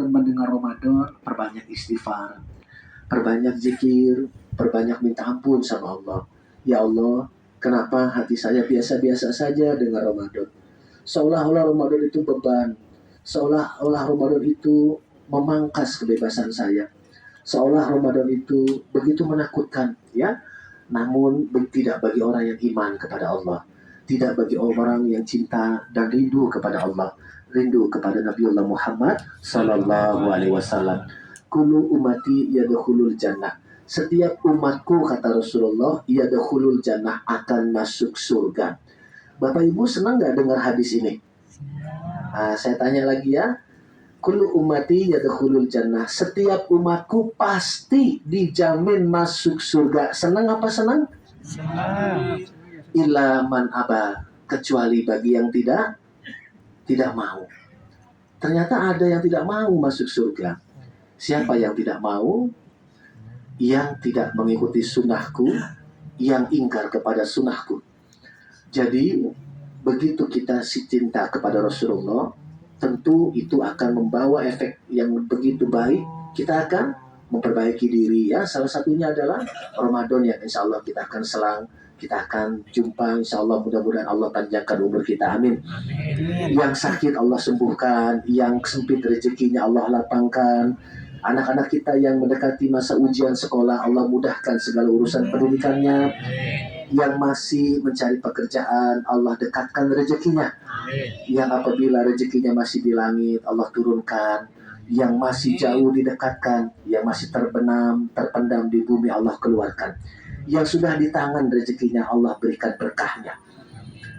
mendengar Ramadan, perbanyak istighfar, perbanyak zikir, perbanyak minta ampun sama Allah. Ya Allah, kenapa hati saya biasa-biasa saja dengan Ramadan? Seolah-olah Ramadan itu beban, seolah-olah Ramadan itu memangkas kebebasan saya, seolah Ramadan itu begitu menakutkan, ya. Namun tidak bagi orang yang iman kepada Allah, tidak bagi orang yang cinta dan rindu kepada Allah, rindu kepada Nabiullah Muhammad Sallallahu Alaihi Wasallam. Kulu umati yadkhulul jannah. Setiap umatku, kata Rasulullah, yadkhulul jannah, akan masuk surga. Bapak Ibu senang nggak dengar hadis ini? Saya tanya lagi ya. Kullu ummati yadkhulul jannah. Setiap umatku pasti dijamin masuk surga. Senang apa senang? Senang. Illa man aba, kecuali bagi yang tidak mau. Ternyata ada yang tidak mau masuk surga. Siapa yang tidak mau? Yang tidak mengikuti sunnahku, yang ingkar kepada sunnahku. Jadi begitu kita cinta kepada Rasulullah, tentu itu akan membawa efek yang begitu baik. Kita akan memperbaiki diri, ya. Salah satunya adalah Ramadan yang insya Allah kita akan selang, kita akan jumpa insya Allah. Mudah-mudahan Allah panjangkan umur kita, amin. Yang sakit Allah sembuhkan, yang sempit rezekinya Allah lapangkan. Anak-anak kita yang mendekati masa ujian sekolah, Allah mudahkan segala urusan pendidikannya. Yang masih mencari pekerjaan, Allah dekatkan rezekinya. Yang apabila rezekinya masih di langit, Allah turunkan. Yang masih jauh didekatkan, yang masih terpendam di bumi, Allah keluarkan. Yang sudah di tangan rezekinya, Allah berikan berkahnya.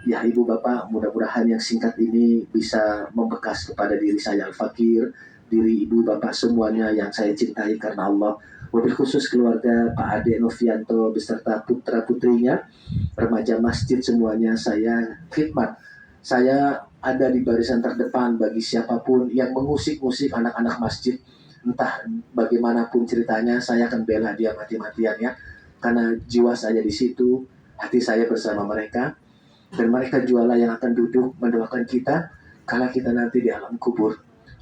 Ya Ibu Bapak, mudah-mudahan yang singkat ini bisa membekas kepada diri saya Al-Fakir, diri Ibu Bapak semuanya yang saya cintai karena Allah. Wabil khusus keluarga Pak Ade Novianto beserta putra-putrinya, remaja masjid semuanya, saya khidmat. Saya ada di barisan terdepan bagi siapapun yang mengusik-musik anak-anak masjid. Entah bagaimanapun ceritanya, saya akan bela dia mati-matian, ya. Karena jiwa saya di situ, hati saya bersama mereka. Dan mereka jualah yang akan duduk mendoakan kita kala kita nanti di alam kubur.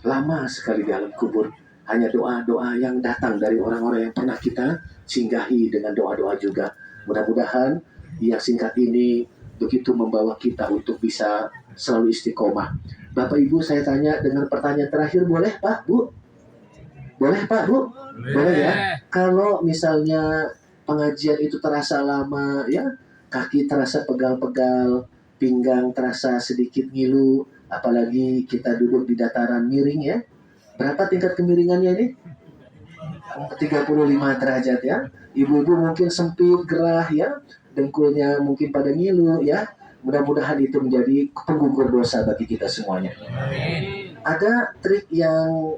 Lama sekali di alam kubur. Hanya doa-doa yang datang dari orang-orang yang pernah kita singgahi dengan doa-doa juga. Mudah-mudahan yang singkat ini begitu membawa kita untuk bisa selalu istiqomah. Bapak Ibu, saya tanya dengan pertanyaan terakhir, boleh Pak, Bu? Boleh Pak, Bu? Boleh ya? Kalau misalnya pengajian itu terasa lama, ya, kaki terasa pegal-pegal, pinggang terasa sedikit ngilu, apalagi kita duduk di dataran miring, ya. Berapa tingkat kemiringannya ini? 35 derajat, ya. Ibu-ibu mungkin sempit, gerah, ya. Dengkulnya mungkin pada ngilu, ya. Mudah-mudahan itu menjadi penggugur dosa bagi kita semuanya. Ada trik yang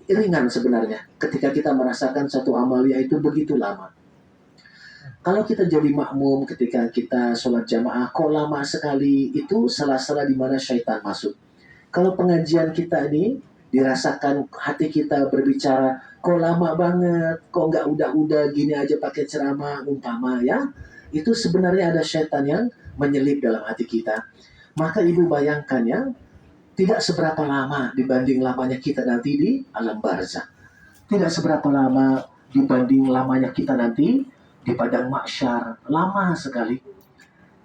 ringan sebenarnya ketika kita merasakan satu amalia itu begitu lama. Kalau kita jadi makmum ketika kita sholat jamaah, kok lama sekali, itu sela-sela di mana syaitan masuk. Kalau pengajian kita ini dirasakan hati kita berbicara, kok lama banget, kok nggak udah-udah gini aja pakai ceramah umpama, ya. Itu sebenarnya ada syaitan yang menyelip dalam hati kita. Maka Ibu bayangkan, ya, tidak seberapa lama dibanding lamanya kita nanti di alam barzakh. Tidak seberapa lama dibanding lamanya kita nanti di padang mahsyar. Lama sekali.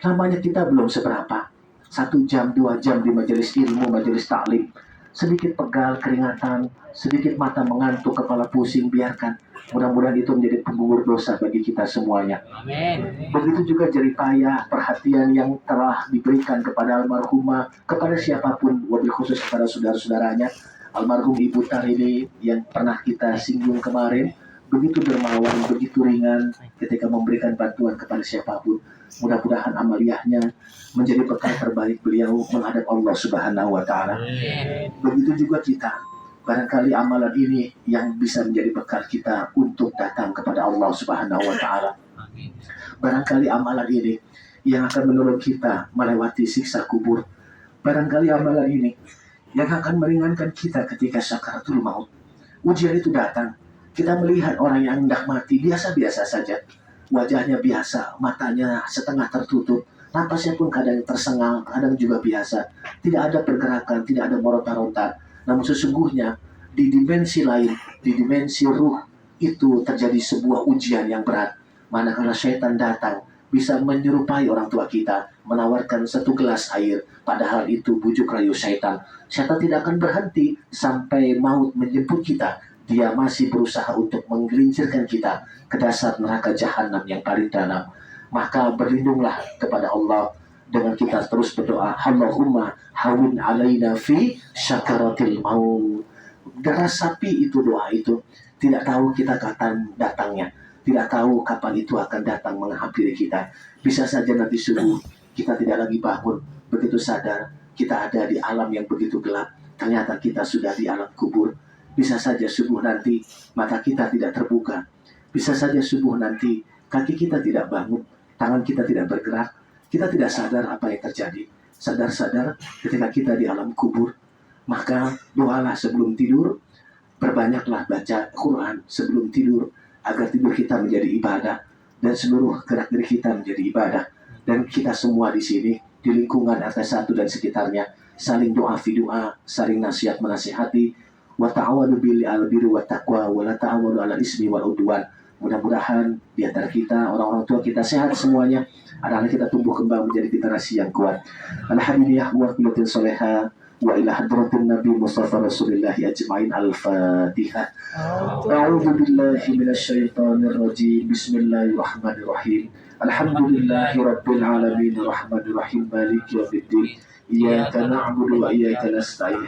Lamanya kita belum seberapa. 1 jam, 2 jam di majelis ilmu, majelis taklim. Sedikit pegal, keringatan, sedikit mata mengantuk, kepala pusing, biarkan. Mudah-mudahan itu menjadi penggugur dosa bagi kita semuanya. Amin. Begitu juga jerih payah, perhatian yang telah diberikan kepada almarhumah, kepada siapapun, wabil khusus kepada saudara-saudaranya. Almarhum Ibu Tarini yang pernah kita singgung kemarin, begitu dermawan, begitu ringan ketika memberikan bantuan kepada siapapun. Mudah-mudahan amaliyahnya menjadi bekal terbaik beliau menghadap Allah Subhanahu wa Ta'ala. Begitu juga kita, barangkali amalan ini yang bisa menjadi bekal kita untuk datang kepada Allah Subhanahu wa Ta'ala. Barangkali amalan ini yang akan menolong kita melewati siksa kubur. Barangkali amalan ini yang akan meringankan kita ketika sakaratul maut. Ujian itu datang, kita melihat orang yang hendak mati biasa-biasa saja. Wajahnya biasa, matanya setengah tertutup, napasnya pun kadang tersengal, kadang juga biasa. Tidak ada pergerakan, tidak ada meronta-ronta. Namun sesungguhnya di dimensi lain, di dimensi ruh, itu terjadi sebuah ujian yang berat. Manakala syaitan datang, bisa menyerupai orang tua kita, menawarkan satu gelas air, padahal itu bujuk rayu syaitan. Syaitan tidak akan berhenti sampai maut menjemput kita. Dia masih berusaha untuk menggelincirkan kita ke dasar neraka jahanam yang paling dalam. Maka berlindunglah kepada Allah dengan kita terus berdoa, Allahumma hawin alaina fi syakaratil maut. Darah sapi itu doa itu. Tidak tahu kita kapan datangnya. Tidak tahu kapan itu akan datang menghampiri kita. Bisa saja nanti subuh kita tidak lagi bangun. Begitu sadar kita ada di alam yang begitu gelap. Ternyata kita sudah di alam kubur. Bisa saja subuh nanti mata kita tidak terbuka. Bisa saja subuh nanti kaki kita tidak bangun. Tangan kita tidak bergerak. Kita tidak sadar apa yang terjadi. Sadar-sadar ketika kita di alam kubur. Maka doalah sebelum tidur. Perbanyaklah baca Quran sebelum tidur, agar tidur kita menjadi ibadah dan seluruh gerak diri kita menjadi ibadah. Dan kita semua di sini di lingkungan RT1 dan sekitarnya saling doa fi doa, saling nasihat menasihati. Wa ta'awanu bil birri wat taqwa wa la ta'awanu 'alal ismi wal udwan. Mudah-mudahan di antara kita, orang-orang tua kita sehat semuanya, anak-anak kita tumbuh kembang menjadi generasi yang kuat. Alhamdulillah wa qulatin salihah wa ila hadratin Nabi Mustafa Rasulullah ajma'in. Al-Fatihah. A'udzu billahi minasy syaithanir rajim. Bismillahirrahmanirrahim. Alhamdulillahi rabbil alamin arrahmanir rahim maliki yaumiddin. Iyyaka na'budu wa iyyaka nasta'in.